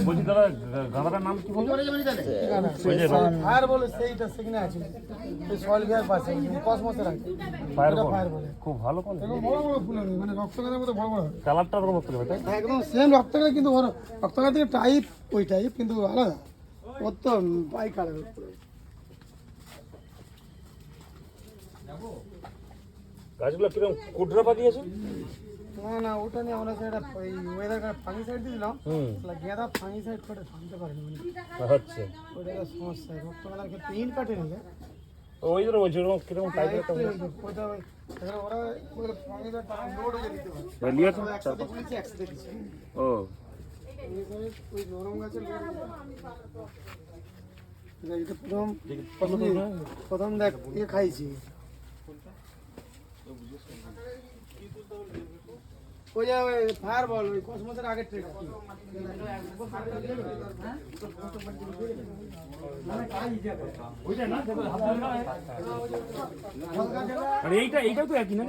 বলছি দাদা গাঁদাটার নাম কি বলছো? ফায়ার বলে সেইটা সেখানে আছে সয়েল বিহার পাশে কসমসের আছে ফায়ার ফায়ার বলে খুব ভালো কোন বড় বড় ফুল হবে মানে রক্তগাঁদার মতো বড় বড় কালারটা ওরকম হতে হবে তাই? একদম সেম রক্তগাঁদা কিন্তু ওর রক্তগাঁদা থেকে টাইপ ওই টাইপ কিন্তু আলাদা ওর তো বাই কালার গাছগুলো কিরকম কুটরা পাকিয়েছে? না না ওটা নিয়ে আমরা সেটা ওই ওয়েদার ফাঙ্গি সাইড দিয়েছিলাম গেঁদা ফাঙ্গি সাইড করে থামতে পারেনি হচ্ছে ওইটা একটা সমস্যা রক্তগাঁদার ক্ষেত্রে ইন কাটে নিলে ওই ধরো বলছি ওরকম কিরকম টাইপের একটা ওইটা ওরা ওই ফাঙ্গিটা লোড হয়ে দিতে পারে লিয়েছে একসাথে পুলিশে একসাথে দিচ্ছে ও ওই নরম গাছের এটা প্রথম দেখ ইয়ে খাইছি ওই যে ফায়ার বল ওই কসমসের আগের ট্রেড এইটাও তো একই না?